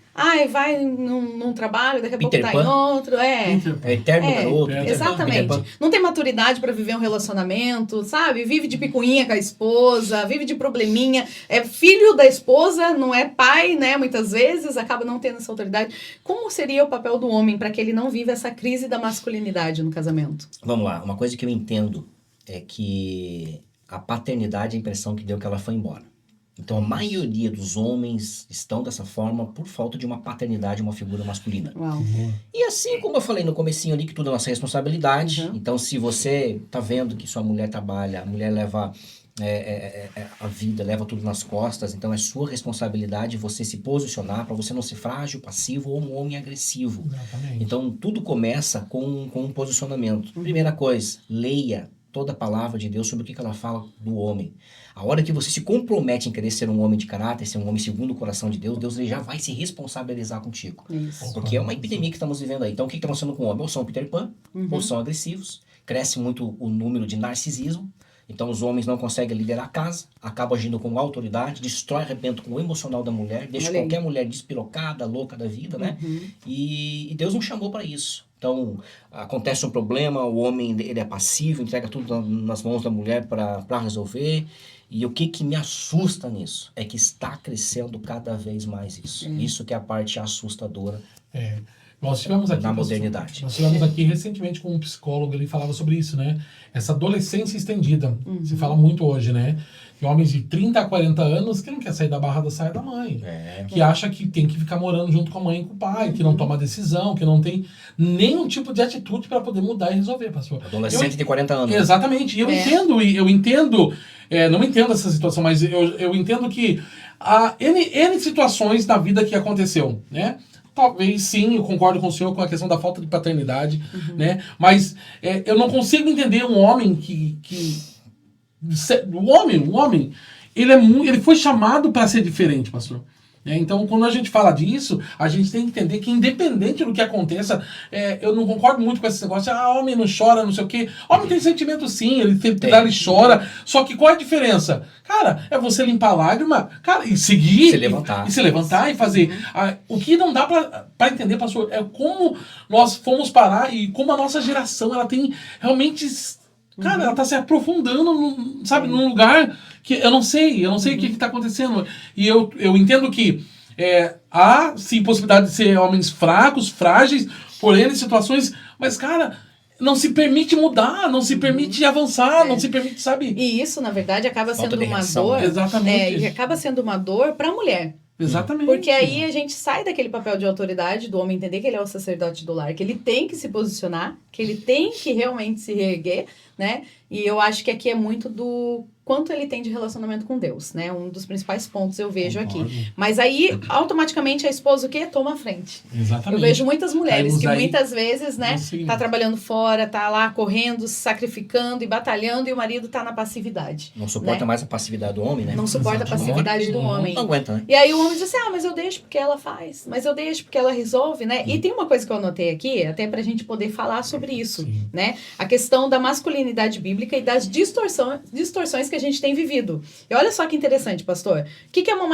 vai num trabalho, daqui a pouco Peter tá em Pan. outro. É eterno garoto. Exatamente. Não tem maturidade para viver um relacionamento, sabe? Vive de picuinha com a esposa, vive de probleminha. É filho da esposa, não é pai, né? Muitas vezes acaba não tendo essa autoridade. Como seria o papel do homem para que ele não viva essa crise da masculinidade no casamento? Vamos lá. Uma coisa que eu entendo é que a paternidade, a impressão que deu que ela foi embora. Então, a maioria dos homens estão dessa forma por falta de uma paternidade, uma figura masculina. Uau. E assim como eu falei no comecinho ali, que tudo é nossa responsabilidade. Então, se você tá vendo que sua mulher trabalha, a mulher leva a vida, leva tudo nas costas, então é sua responsabilidade você se posicionar para você não ser frágil, passivo ou um homem agressivo. Exatamente. Então, tudo começa com um posicionamento. Primeira coisa, leia toda a palavra de Deus sobre o que ela fala do homem. A hora que você se compromete em querer ser um homem de caráter, ser um homem segundo o coração de Deus, Deus ele já vai se responsabilizar contigo. Isso. Porque é uma epidemia que estamos vivendo aí. Então, o que está acontecendo com o homem? Ou são Peter Pan, ou são agressivos, cresce muito o número de narcisismo, então os homens não conseguem liderar a casa, acabam agindo com autoridade, destrói, arrebenta com o emocional da mulher, deixa qualquer mulher despirocada, louca da vida, né? E Deus não chamou para isso. Então, acontece um problema, o homem ele é passivo, entrega tudo nas mãos da mulher para resolver. E o que me assusta nisso é que está crescendo cada vez mais isso. Isso que é a parte assustadora Nós tivemos aqui, na modernidade. Nós tivemos aqui recentemente com um psicólogo, ele falava sobre isso, né? Essa adolescência estendida. Se fala muito hoje, né? Que homens de 30 a 40 anos que não quer sair da barra da saia da mãe. Que acha que tem que ficar morando junto com a mãe e com o pai, que não toma decisão, que não tem nenhum tipo de atitude para poder mudar e resolver, pastor. Adolescente de 40 anos. Exatamente. E eu entendo, não entendo essa situação, mas eu entendo que há N situações na vida que aconteceu, né? Talvez sim, eu concordo com o senhor com a questão da falta de paternidade, né? Mas eu não consigo entender um homem o homem, ele foi chamado para ser diferente, pastor. Então, quando a gente fala disso, a gente tem que entender que independente do que aconteça, eu não concordo muito com esse negócio, homem não chora, não sei o quê. Homem tem sentimento sim, ele chora, só que qual é a diferença? Cara, é você limpar a lágrima, cara, e seguir, se levantar e fazer. O que não dá para entender, pastor, é como nós fomos parar e como a nossa geração, ela tem realmente... Cara, ela tá se aprofundando, num lugar que eu não sei o que tá acontecendo. E eu entendo que há, sim, possibilidade de ser homens fracos, frágeis, por N situações, mas, cara, não se permite mudar, não se permite avançar, não se permite, sabe? E isso, na verdade, acaba sendo uma dor. Exatamente. E acaba sendo uma dor pra mulher. Exatamente. Porque aí a gente sai daquele papel de autoridade do homem entender que ele é o sacerdote do lar, que ele tem que se posicionar, que ele tem que realmente se reerguer, né? E eu acho que aqui é muito do quanto ele tem de relacionamento com Deus, né? Um dos principais pontos eu vejo aqui. Mas aí, automaticamente, a esposa o quê? Toma a frente. Exatamente. Eu vejo muitas mulheres que muitas vezes, né? Tá trabalhando fora, tá lá correndo, se sacrificando e batalhando e o marido tá na passividade. Não suporta mais a passividade do homem, né? Não suporta a passividade do homem. Não aguenta, né? E aí o homem diz assim, mas eu deixo porque ela faz, mas eu deixo porque ela resolve, né? E tem uma coisa que eu anotei aqui, até pra gente poder falar sobre isso, né? A questão da masculinidade bíblica e das distorções que a gente tem vivido. E olha só que interessante, pastor. O que é uma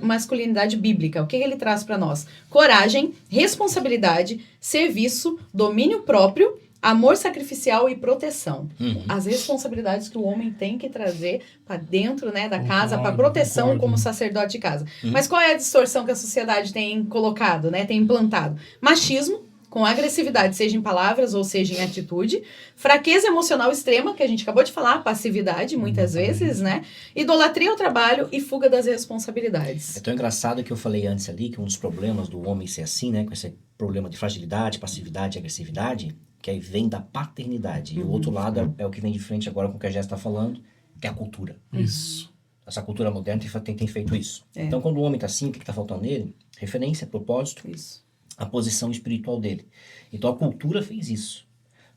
masculinidade bíblica? O que ele traz para nós? Coragem, responsabilidade, serviço, domínio próprio, amor sacrificial e proteção. As responsabilidades que o homem tem que trazer para dentro, né, da casa, para proteção como sacerdote de casa. Mas qual é a distorção que a sociedade tem colocado, né, tem implantado? Machismo, com agressividade, seja em palavras ou seja em atitude, fraqueza emocional extrema, que a gente acabou de falar, passividade, muitas vezes, né? Idolatria ao trabalho e fuga das responsabilidades. É tão engraçado que eu falei antes ali, que um dos problemas do homem ser assim, né, com esse problema de fragilidade, passividade e agressividade, que aí vem da paternidade. E o outro lado é o que vem de frente agora com o que a Jéssica está falando, que é a cultura. Isso. Essa cultura moderna tem feito isso. Então, quando o homem está assim, o que está faltando nele? Referência, propósito. Isso. A posição espiritual dele. Então a cultura fez isso.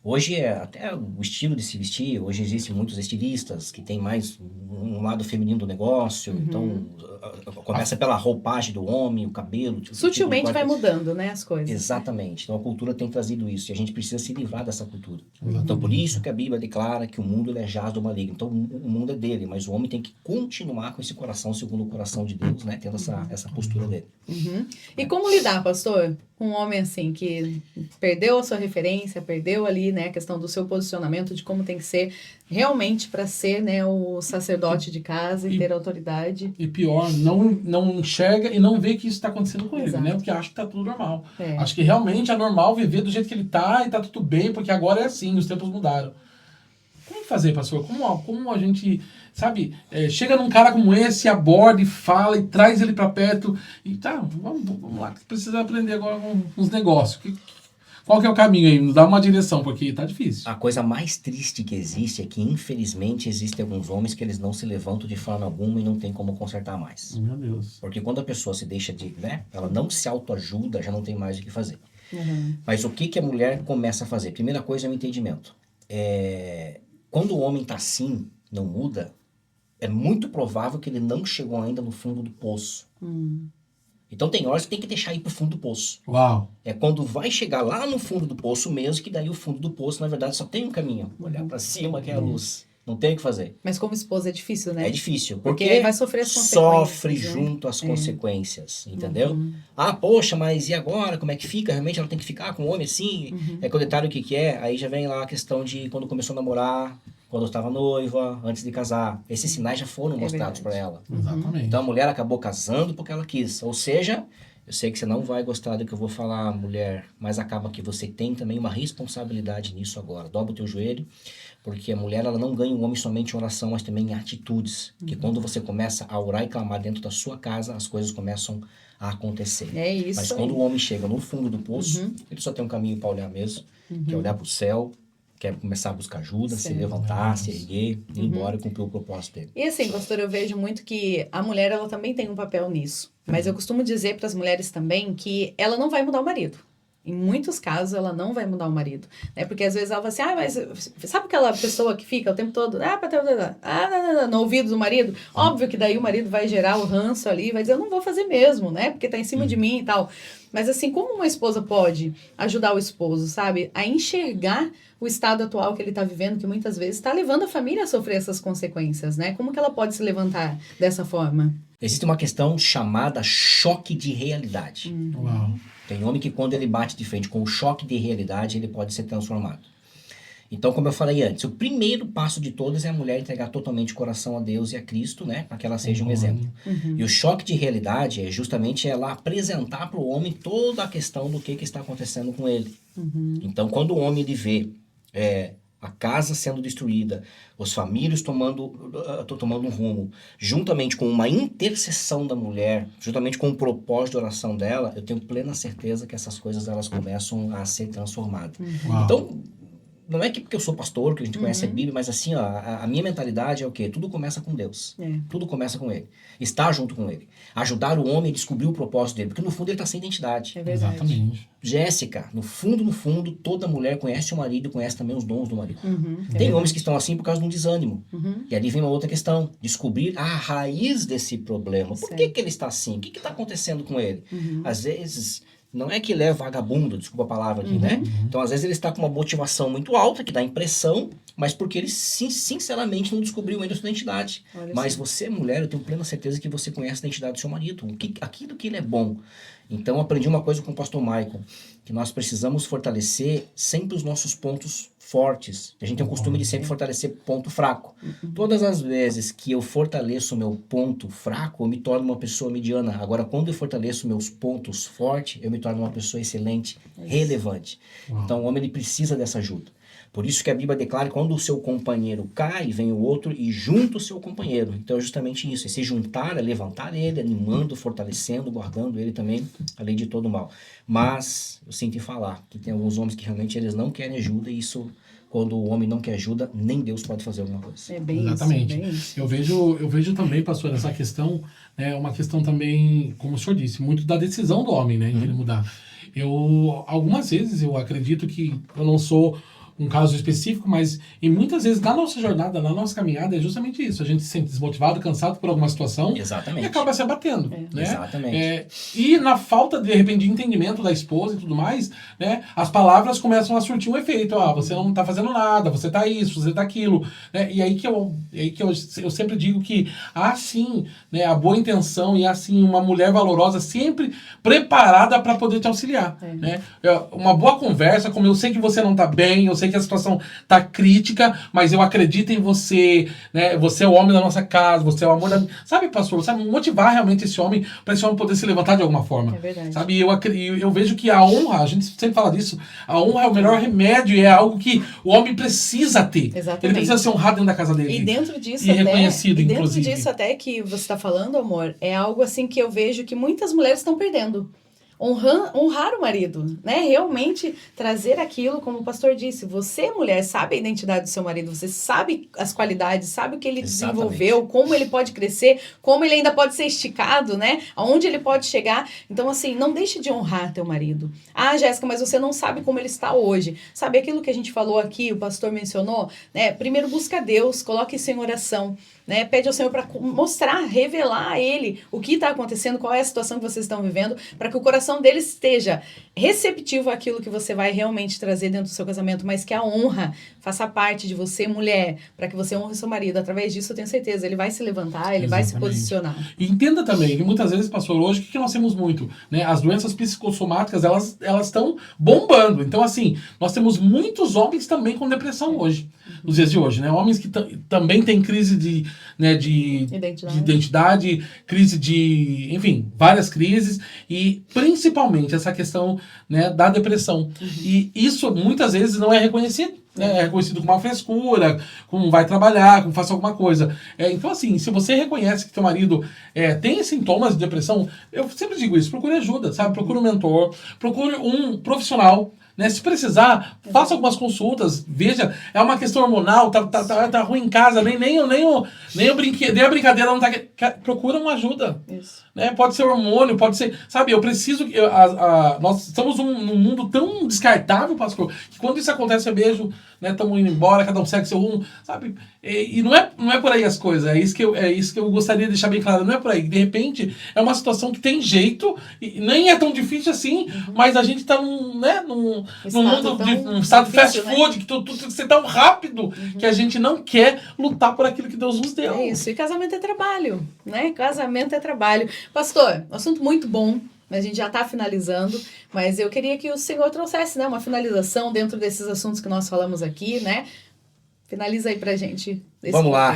Hoje até o estilo de se vestir, hoje existem muitos estilistas que tem mais um lado feminino do negócio, então começa pela roupagem do homem, o cabelo. Sutilmente vai mudando, né, as coisas. Exatamente, então a cultura tem trazido isso e a gente precisa se livrar dessa cultura. Então por isso que a Bíblia declara que o mundo ele é jaz do maligno, então o mundo é dele, mas o homem tem que continuar com esse coração segundo o coração de Deus, né, tendo essa postura dele. E como lidar, pastor, com um homem assim que perdeu a sua referência, perdeu ali, né, a questão do seu posicionamento, de como tem que ser realmente para ser, né, o sacerdote de casa e ter autoridade. E pior, não enxerga e não vê que isso está acontecendo com ele, né? Porque acha que tá tudo normal. Acho que realmente é normal viver do jeito que ele tá e tá tudo bem, porque agora é assim, os tempos mudaram. Como fazer, pastor? Como a gente, sabe, chega num cara como esse, aborda e fala e traz ele para perto e tá, vamos lá, precisa aprender agora com uns negócios. Qual que é o caminho aí? Nos dá uma direção, porque tá difícil. A coisa mais triste que existe é que, infelizmente, existem alguns homens que eles não se levantam de forma alguma e não tem como consertar mais. Meu Deus. Porque quando a pessoa se deixa de, né, ela não se autoajuda, já não tem mais o que fazer. Mas o que a mulher começa a fazer? Primeira coisa é o entendimento. Quando o homem tá assim, não muda, é muito provável que ele não chegou ainda no fundo do poço. Então tem horas que tem que deixar ir pro fundo do poço. Uau. É quando vai chegar lá no fundo do poço mesmo, que daí o fundo do poço, na verdade, só tem um caminho. Olhar para cima que é a luz. Não tem o que fazer. Mas como esposa é difícil, né? É difícil. Porque vai sofrer as consequências. Sofre junto às consequências, entendeu? Ah, poxa, mas e agora? Como é que fica? Realmente ela tem que ficar com um homem assim? É que o detalhe o que é, aí já vem lá a questão de quando começou a namorar, quando estava noiva, antes de casar. Esses sinais já foram mostrados para ela. Exatamente. Então a mulher acabou casando porque ela quis. Ou seja, eu sei que você não vai gostar do que eu vou falar, mulher, mas acaba que você tem também uma responsabilidade nisso agora. Dobra o teu joelho, porque a mulher ela não ganha um homem somente em oração, mas também em atitudes. Que quando você começa a orar e clamar dentro da sua casa, as coisas começam a acontecer. É isso. Mas quando o homem chega no fundo do poço, ele só tem um caminho para olhar mesmo, que é olhar para o céu, quer começar a buscar ajuda, se levantar, se erguer, ir embora e cumprir o propósito dele. E assim, pastor, eu vejo muito que a mulher, ela também tem um papel nisso. Mas eu costumo dizer para as mulheres também que ela não vai mudar o marido. Em muitos casos, ela não vai mudar o marido. Né? Porque às vezes ela fala assim, mas sabe aquela pessoa que fica o tempo todo, no ouvido do marido? Óbvio que daí o marido vai gerar o ranço ali, vai dizer, eu não vou fazer mesmo, né? Porque tá em cima de mim e tal. Mas assim, como uma esposa pode ajudar o esposo, sabe? A enxergar o estado atual que ele está vivendo, que muitas vezes está levando a família a sofrer essas consequências, né? Como que ela pode se levantar dessa forma? Existe uma questão chamada choque de realidade. Uau. Tem homem que quando ele bate de frente com o choque de realidade, ele pode ser transformado. Então, como eu falei antes, o primeiro passo de todos é a mulher entregar totalmente o coração a Deus e a Cristo, né? Para que ela seja um exemplo. E o choque de realidade é justamente ela apresentar para o homem toda a questão do que está acontecendo com ele. Então, quando o homem ele vê a casa sendo destruída, os famílias tomando um rumo, juntamente com uma intercessão da mulher, juntamente com o propósito de oração dela, eu tenho plena certeza que essas coisas elas começam a ser transformadas. Então, não é que porque eu sou pastor, que a gente conhece a Bíblia, mas assim, ó, a minha mentalidade é o quê? Tudo começa com Deus. Tudo começa com Ele. Estar junto com Ele. Ajudar o homem a descobrir o propósito dele. Porque no fundo ele está sem identidade. É verdade. Exatamente. Jéssica, no fundo, toda mulher conhece o marido e conhece também os dons do marido. Tem homens que estão assim por causa de um desânimo. E ali vem uma outra questão. Descobrir a raiz desse problema. Por que ele está assim? O que está acontecendo com ele? Às vezes... Não é que ele é vagabundo, desculpa a palavra aqui, né? Então, às vezes, ele está com uma motivação muito alta, que dá impressão, mas porque ele, sinceramente, não descobriu ainda a sua identidade. Mas você, mulher, eu tenho plena certeza que você conhece a identidade do seu marido, aquilo que ele é bom. Então, eu aprendi uma coisa com o pastor Michael, que nós precisamos fortalecer sempre os nossos pontos fortes. A gente tem o costume de sempre fortalecer ponto fraco. Todas as vezes que eu fortaleço o meu ponto fraco, eu me torno uma pessoa mediana. Agora, quando eu fortaleço meus pontos fortes, eu me torno uma pessoa excelente, relevante. Então, o homem ele precisa dessa ajuda. Por isso que a Bíblia declara que quando o seu companheiro cai, vem o outro e junta o seu companheiro. Então é justamente isso, é se juntar, é levantar ele, animando, fortalecendo, guardando ele também, além de todo o mal. Mas eu sinto em falar que tem alguns homens que realmente eles não querem ajuda e isso, quando o homem não quer ajuda, nem Deus pode fazer alguma coisa. É bem Exatamente. Isso, bem isso. Eu vejo também, pastor, essa questão, né, uma questão também, como o senhor disse, muito da decisão do homem, né, em ele mudar. Algumas vezes eu acredito que eu não sou um caso específico, mas e muitas vezes na nossa jornada, na nossa caminhada, é justamente isso. A gente se sente desmotivado, cansado por alguma situação. Exatamente. E acaba se abatendo. Né? Exatamente. E na falta, de repente, de entendimento da esposa e tudo mais, né, as palavras começam a surtir um efeito. Você não tá fazendo nada, você tá isso, você tá aquilo. Né? E aí que eu sempre digo que há sim, né, a boa intenção e há sim uma mulher valorosa sempre preparada para poder te auxiliar. Né? Uma boa conversa, como eu sei que você não tá bem, eu sei que a situação tá crítica, mas eu acredito em você, né? Você é o homem da nossa casa, você é o amor da... Sabe, pastor? Sabe, motivar realmente esse homem, para esse homem poder se levantar de alguma forma. É verdade. Sabe, eu vejo que a honra, a gente sempre fala disso, a honra é o melhor remédio e é algo que o homem precisa ter. Exatamente. Ele precisa ser honrado dentro da casa dele. E dentro disso e reconhecido, inclusive. Dentro disso até que você está falando, amor, é algo assim que eu vejo que muitas mulheres estão perdendo. Honrar o marido, né? Realmente trazer aquilo, como o pastor disse, você, mulher, sabe a identidade do seu marido, você sabe as qualidades, sabe o que ele desenvolveu, como ele pode crescer, como ele ainda pode ser esticado, né? Aonde ele pode chegar. Então, assim, não deixe de honrar teu marido. Ah, Jéssica, mas você não sabe como ele está hoje. Sabe aquilo que a gente falou aqui, o pastor mencionou, né? Primeiro busca Deus, coloque isso em oração. Né? Pede ao Senhor para mostrar, revelar a Ele o que está acontecendo, qual é a situação que vocês estão vivendo, para que o coração dele esteja receptivo àquilo que você vai realmente trazer dentro do seu casamento, mas que a honra faça parte de você, mulher, para que você honre seu marido. Através disso, eu tenho certeza, ele vai se levantar, ele vai se posicionar. E entenda também que muitas vezes, pastor, hoje, o que nós temos muito? Né? As doenças psicossomáticas, elas estão bombando. Então, assim, nós temos muitos homens também com depressão hoje, nos dias de hoje, né? Homens que também têm crise de identidade, crise de, enfim, várias crises e principalmente essa questão, né, da depressão. E isso muitas vezes não é reconhecido. É reconhecido como uma frescura, como vai trabalhar, como faça alguma coisa. Então, assim, se você reconhece que teu marido tem sintomas de depressão, eu sempre digo isso, procure ajuda, sabe? Procure um mentor, procure um profissional. Né? Se precisar, faça algumas consultas, veja, é uma questão hormonal, tá ruim em casa, nem a brincadeira não tá... Procura uma ajuda. Isso. Né? Pode ser hormônio, pode ser... Sabe, eu preciso... nós estamos num mundo tão descartável, pastor, que quando isso acontece, eu vejo, né, estamos indo embora, cada um segue seu rumo, sabe? E não é por aí as coisas, é isso que eu gostaria de deixar bem claro, não é por aí. De repente, é uma situação que tem jeito, e nem é tão difícil assim, mas a gente tá num mundo estado fast food, né? Que tudo tem que ser tão rápido que a gente não quer lutar por aquilo que Deus nos deu. É isso, e casamento é trabalho, né? Casamento é trabalho. Pastor, um assunto muito bom, a gente já está finalizando, mas eu queria que o senhor trouxesse, né, uma finalização dentro desses assuntos que nós falamos aqui, né? Finaliza aí pra gente. Vamos lá,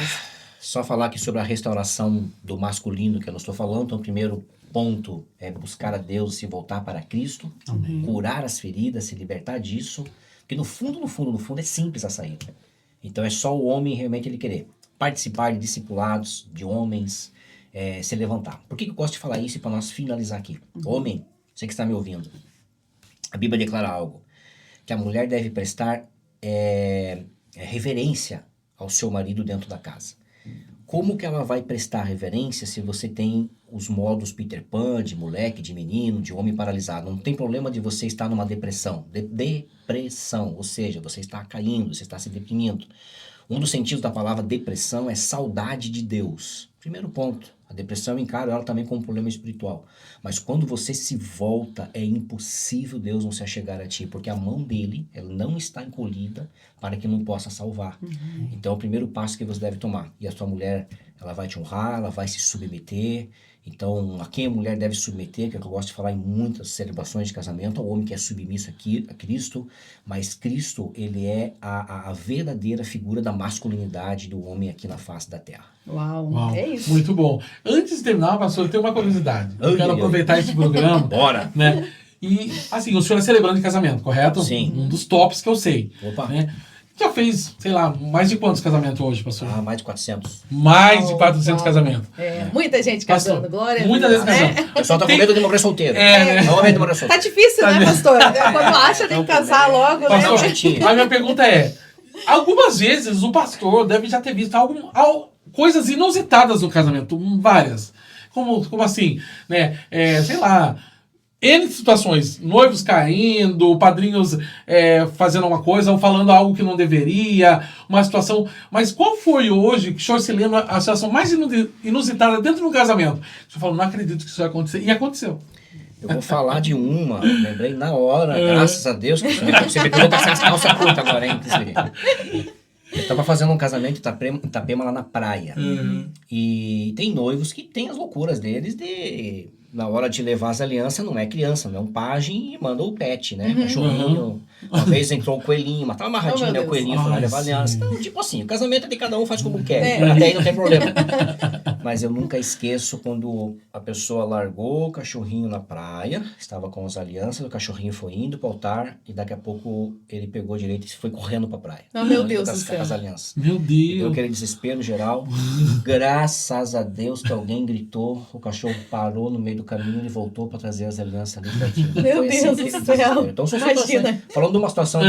só falar aqui sobre a restauração do masculino que eu não estou falando, então primeiro ponto é buscar a Deus, se voltar para Cristo, curar as feridas, se libertar disso, porque no fundo é simples a saída. Então é só o homem realmente ele querer participar de discipulados, de homens, se levantar. Por que eu gosto de falar isso para nós finalizar aqui? Homem, você que está me ouvindo, a Bíblia declara algo, que a mulher deve prestar reverência ao seu marido dentro da casa. Como que ela vai prestar reverência se você tem os modos Peter Pan, de moleque, de menino, de homem paralisado? Não tem problema de você estar numa depressão. Depressão, ou seja, você está caindo, você está se deprimindo. Um dos sentidos da palavra depressão é saudade de Deus. Primeiro ponto, a depressão eu encaro ela também como um problema espiritual. Mas quando você se volta, é impossível Deus não se achegar a ti, porque a mão dele, ela não está encolhida para que não possa salvar. Então é o primeiro passo que você deve tomar. E a sua mulher, ela vai te honrar, ela vai se submeter. Então, a quem a mulher deve submeter, que é o que eu gosto de falar em muitas celebrações de casamento, ao homem que é submisso aqui, a Cristo, mas Cristo, ele é a verdadeira figura da masculinidade do homem aqui na face da terra. Uau, é isso. Muito bom. Antes de terminar, pastor, eu tenho uma curiosidade. Eu quero aproveitar esse programa. Bora! Né? E, assim, o senhor é celebrando de casamento, correto? Sim. Um dos tops que eu sei. Opa! Né? Já fez, sei lá, mais de quantos casamentos hoje, pastor? Mais de 400. Mais de 400 casamentos. Muita gente casando, pastor, glória a Deus. Muita gente casando. O pessoal tá com medo de morrer solteiro. Né? Tá difícil, né, pastor? Quando acha, tem que casar logo, pastor, né? A minha pergunta é, algumas vezes o pastor deve já ter visto coisas inusitadas no casamento, várias. Como assim, né? Sei lá... N situações, noivos caindo, padrinhos fazendo uma coisa ou falando algo que não deveria, uma situação. Mas qual foi hoje que o senhor se lembra a situação mais inusitada dentro do casamento? O senhor falou, não acredito que isso vai acontecer. E aconteceu. Eu vou falar de uma, lembrei na hora, graças a Deus, que você me pegou com essa calça curta agora, hein? Eu tava fazendo um casamento em Itapema, lá na praia. E tem noivos que tem as loucuras deles de... Na hora de levar as alianças, não é criança, não é um pajem e manda o pet, né? Cachorrinho. Uma vez entrou um coelhinho, mas tava amarradinho, né? O coelhinho foi lá levar a aliança. Então, tipo assim, o casamento é de cada um, faz como quer. Até aí não tem problema. Mas eu nunca esqueço quando a pessoa largou o cachorrinho na praia, estava com as alianças, o cachorrinho foi indo pro altar e daqui a pouco ele pegou direito e foi correndo pra praia. Oh, meu Deus do céu. Com as alianças. Meu Deus. Deu aquele desespero geral. Graças a Deus que alguém gritou, o cachorro parou no meio do caminho e voltou para trazer as alianças ali pertinho. Meu Deus do céu. Então, são situações, falando de uma situação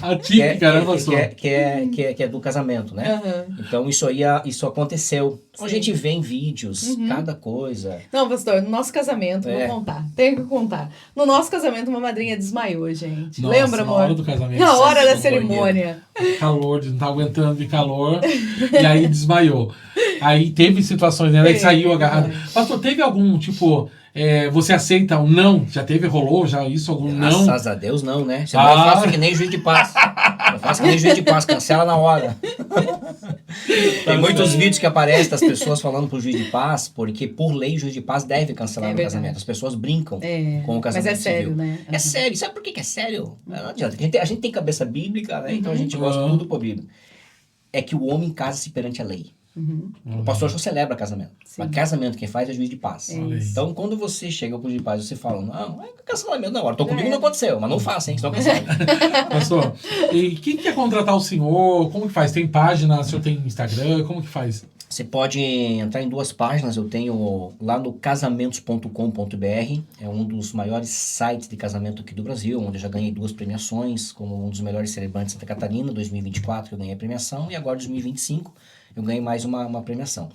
atípica, que é do casamento, né? Então, isso aconteceu. Então, a gente vê em vídeos, cada coisa. Não, pastor, no nosso casamento, vou contar. Tenho que contar. No nosso casamento, uma madrinha desmaiou, gente. Nossa, lembra, amor? Na hora do casamento. Na hora da cerimônia. Calor, não tá aguentando de calor. E aí desmaiou. Aí teve situações, né? Aí saiu agarrado. Pastor, teve algum, tipo... você aceita um não? Já rolou já isso, algum não? Graças a Deus não, né? Você não faça que nem juiz de paz. Eu faço que nem juiz de paz, cancela na hora. Tem muitos vídeos que aparecem das pessoas falando pro juiz de paz, porque por lei o juiz de paz deve cancelar o casamento. As pessoas brincam com o casamento. Mas é sério, civil. né? É sério. Sabe por que é sério? Não adianta. A gente tem cabeça bíblica, né? Então a gente gosta tudo por Bíblia. É que o homem casa-se perante a lei. O pastor só celebra casamento. Sim. Mas casamento quem faz é juiz de paz. Então, quando você chega pro juiz de paz e você fala, não, é cancelamento na hora. Comigo não aconteceu, mas não faça, hein? Senão cancela. Pastor, e quem quer contratar o senhor? Como que faz? Tem página? O senhor tem Instagram? Como que faz? Você pode entrar em 2 páginas. Eu tenho lá no casamentos.com.br. É um dos maiores sites de casamento aqui do Brasil, onde eu já ganhei 2 premiações, como um dos melhores celebrantes de Santa Catarina, 2024 eu ganhei a premiação, e agora 2025 eu ganhei mais uma premiação.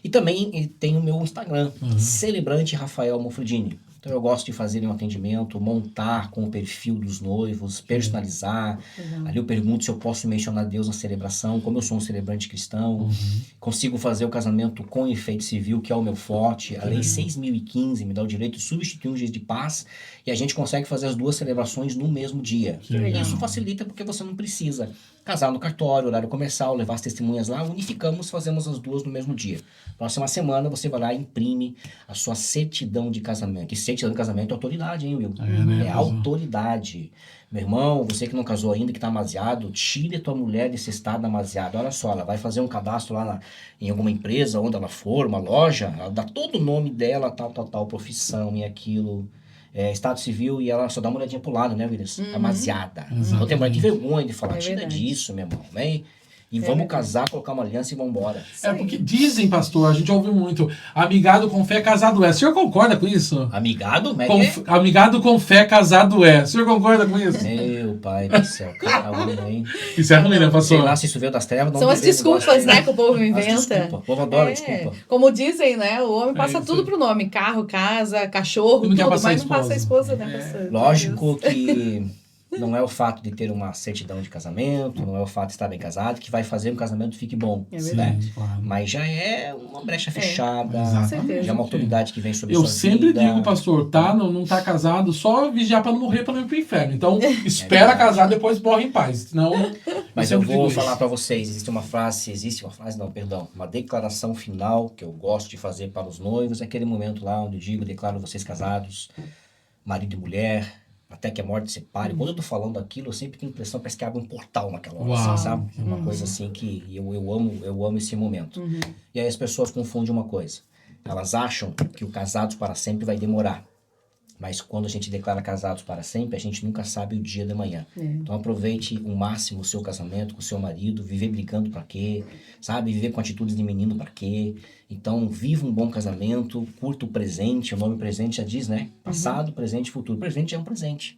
E também tem o meu Instagram, Celebrante Rafael Monfredini. Então eu gosto de fazer um atendimento, montar com o perfil dos noivos, personalizar. Ali eu pergunto se eu posso mencionar Deus na celebração, como eu sou um celebrante cristão. Consigo fazer o casamento com efeito civil, que é o meu forte. A lei 6.015 me dá o direito de substituir um juiz de paz e a gente consegue fazer as 2 celebrações no mesmo dia. Isso facilita porque você não precisa casar no cartório, horário comercial, levar as testemunhas lá, unificamos, fazemos as 2 no mesmo dia. Próxima semana você vai lá e imprime a sua certidão de casamento. E certidão de casamento é autoridade, hein, Will? É autoridade. Meu irmão, você que não casou ainda, que tá amaziado, tire a tua mulher desse estado amaziado. Olha só, ela vai fazer um cadastro lá em alguma empresa, onde ela for, uma loja, ela dá todo o nome dela, tal, profissão e aquilo... Estado civil, e ela só dá uma olhadinha pro lado, né, Willis? Amaziada. Não tem mais de vergonha de falar, tira disso, meu irmão, né? E vamos casar, colocar uma aliança e vamos embora. Porque dizem, pastor, a gente ouve muito, amigado com fé, casado é. O senhor concorda com isso? Amigado? Amigado com fé, casado é. O senhor concorda com isso? Meu pai do céu, caramba, hein? Isso é ruim, né, pastor? Sei lá se isso veio das trevas. São as desculpas, né, que o povo inventa. Desculpa. O povo adora desculpa. Como dizem, né, o homem passa tudo pro nome. Carro, casa, cachorro, tudo, mas não passa a esposa, né, pastor? Lógico que... Não é o fato de ter uma certidão de casamento, não é o fato de estar bem casado que vai fazer que o casamento fique bom. É verdade. Né? Claro. Mas já é uma brecha fechada, já é uma autoridade que vem sobre sua vida. Eu sempre digo, pastor, não tá casado, só vigiar para não morrer, para não ir pro inferno. Então, espera casar, depois morre em paz. Senão, mas eu vou falar para vocês, uma declaração final que eu gosto de fazer para os noivos, é aquele momento lá onde eu declaro vocês casados, marido e mulher, até que a morte separe. Quando eu tô falando aquilo, eu sempre tenho a impressão, parece que abre um portal naquela hora, assim, sabe? Uma coisa assim que eu amo esse momento. E aí as pessoas confundem uma coisa. Elas acham que o casados para sempre vai demorar. Mas quando a gente declara casados para sempre, a gente nunca sabe o dia da manhã. Então aproveite o máximo o seu casamento com o seu marido, viver brigando para quê? Sabe? Viver com atitudes de menino para quê? Então viva um bom casamento, curta o presente, o nome presente já diz, né? Passado, presente e futuro. O presente é um presente.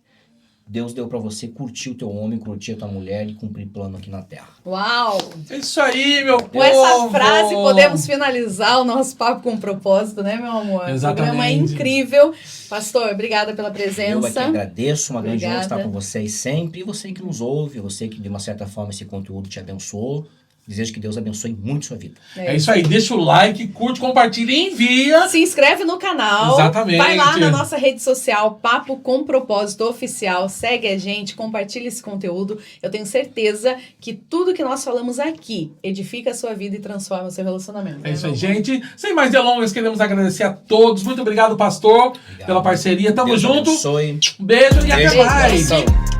Deus deu pra você curtir o teu homem, curtir a tua mulher e cumprir plano aqui na Terra. Uau! É isso aí, meu povo! Com essa frase podemos finalizar o nosso Papo com Propósito, né, meu amor? Exatamente. O programa é incrível. Pastor, obrigada pela presença. Eu aqui agradeço, uma grande honra Obrigada. estar com vocês sempre. E você que nos ouve, você que de uma certa forma esse conteúdo te abençoou. Desejo que Deus abençoe muito sua vida. É isso aí, deixa o like, curte, compartilha e envia. Se inscreve no canal. Exatamente. Vai lá na nossa rede social, Papo com Propósito Oficial. Segue a gente, compartilha esse conteúdo. Eu tenho certeza que tudo que nós falamos aqui edifica a sua vida e transforma o seu relacionamento. É isso aí, gente. Sem mais delongas, queremos agradecer a todos. Muito obrigado, pastor, pela parceria. Tamo Deus junto. abençoe. Um beijo e até mais. Abração.